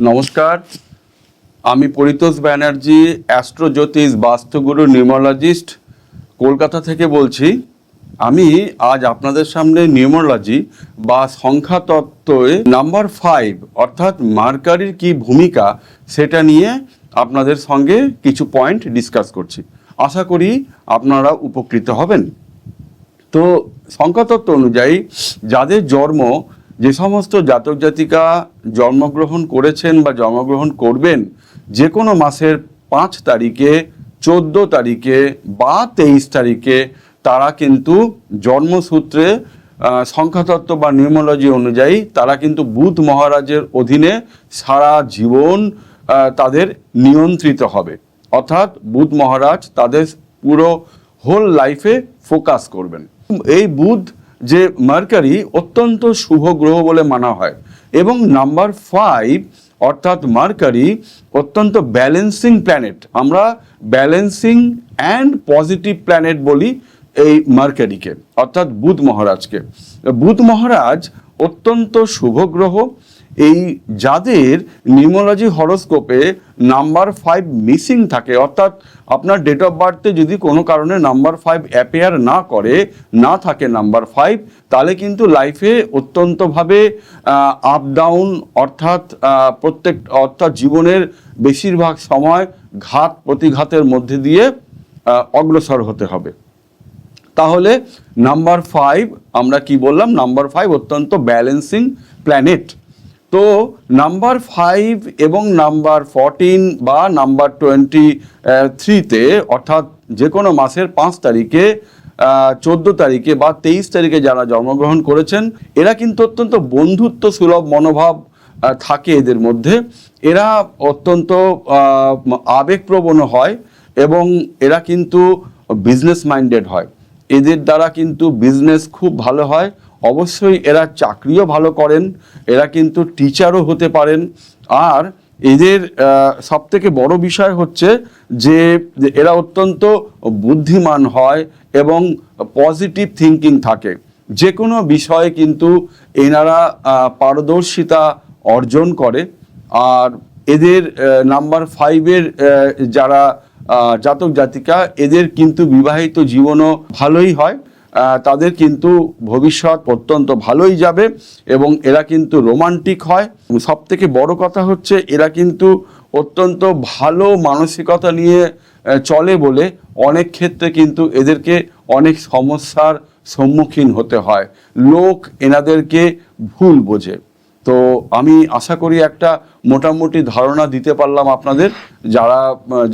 নমস্কার, আমি পরিতোষ ব্যানার্জি, অ্যাস্ট্রোজ্যোতিষ বাস্তুগুরু নিউমারোলজিস্ট কলকাতা থেকে বলছি। আমি আজ আপনাদের সামনে নিউমারোলজি বা সংখ্যাতত্ত্বে নাম্বার 5 অর্থাৎ মার্কারির কি ভূমিকা সেটা নিয়ে আপনাদের সঙ্গে কিছু পয়েন্ট ডিসকাস করছি। আশা করি আপনারা উপকৃত হবেন। তো সংখ্যাতত্ত্ব অনুযায়ী যাদের জন্ম, যে সমস্ত জাতক জাতিকা জন্মগ্রহণ করেছেন বা জন্মগ্রহণ করবেন যে কোনো মাসের 5 তারিখে, 14 তারিখে বা 23 তারিখে, তারা কিন্তু জন্মসূত্রে সংখ্যাতত্ত্ব বা নিউমারোলজি অনুযায়ী তারা কিন্তু বুধ মহারাজের অধীনে সারা জীবন তাদের নিয়ন্ত্রিত হবে। অর্থাৎ বুধ মহারাজ তাদের পুরো হোল লাইফে ফোকাস করবেন। এই বুধ যে মার্কারি অত্যন্ত শুভ গ্রহ বলে মানা হয় এবং নাম্বার 5 অর্থাৎ মার্কারি অত্যন্ত ব্যালেন্সিং প্ল্যানেট। আমরা ব্যালেন্সিং অ্যান্ড পজিটিভ প্ল্যানেট বলি এই মার্কারিকে, অর্থাৎ বুধ মহারাজকে। বুধ মহারাজ অত্যন্ত শুভ গ্রহ। এই যাদের নিউমারোলজি হরোস্কোপে নাম্বার 5 মিসিং থাকে, অর্থাৎ আপনার ডেট অফ বার্থে যদি কোনো কারণে নাম্বার 5 অ্যাপিয়ার না থাকে নাম্বার 5, তাহলে কিন্তু লাইফে অত্যন্তভাবে আপ ডাউন, অর্থাৎ জীবনের বেশিরভাগ সময় ঘাত প্রতিঘাতের মধ্যে দিয়ে অগ্রসর হতে হবে। তাহলে নাম্বার 5 আমরা কি বললাম, নাম্বার 5 অত্যন্ত ব্যালেন্সিং প্ল্যানেট। তো নাম্বার 5 এবং নাম্বার 14 বা নাম্বার 23-তে, অর্থাৎ যে কোনো মাসের 5 তারিখে, 14 তারিখে বা 23 তারিখে যারা জন্মগ্রহণ করেছেন, এরা কিন্তু অত্যন্ত বন্ধুত্ব সুলভ মনোভাব থাকে এদের মধ্যে। এরা অত্যন্ত আবেগপ্রবণ হয় এবং এরা কিন্তু বিজনেস মাইন্ডেড হয়। এদের দ্বারা কিন্তু বিজনেস খুব ভালো হয়। অবশ্যই এরা চাকরিও ভালো করেন, এরা কিন্তু টিচারও হতে পারেন। আর এদের সবথেকে বড় বিষয় হচ্ছে যে এরা অত্যন্ত বুদ্ধিমান হয় এবং পজিটিভ থিঙ্কিং থাকে। যে কোনো বিষয়ে কিন্তু এনারা পারদর্শিতা অর্জন করে। আর এদের নাম্বার 5-এর যারা জাতক জাতিকা, এদের কিন্তু বিবাহিত জীবনও ভালোই হয়। তাদের কিন্তু ভবিষ্যৎ অত্যন্ত ভালোই যাবে এবং এরা কিন্তু রোমান্টিক হয়। সব থেকে বড় কথা হচ্ছে এরা কিন্তু অত্যন্ত ভালো মানসিকতা নিয়ে চলে বলে অনেক ক্ষেত্রে কিন্তু এদেরকে অনেক সমস্যার সম্মুখীন হতে হয়। লোক এনাদেরকে ভুল বোঝে। তো আমি আশা করি একটা মোটামুটি ধারণা দিতে পারলাম আপনাদের।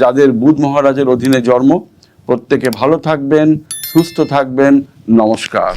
যাদের বুধ মহারাজের অধীনে জন্ম, প্রত্যেকে ভালো থাকবেন, সুস্থ থাকবেন। নমস্কার।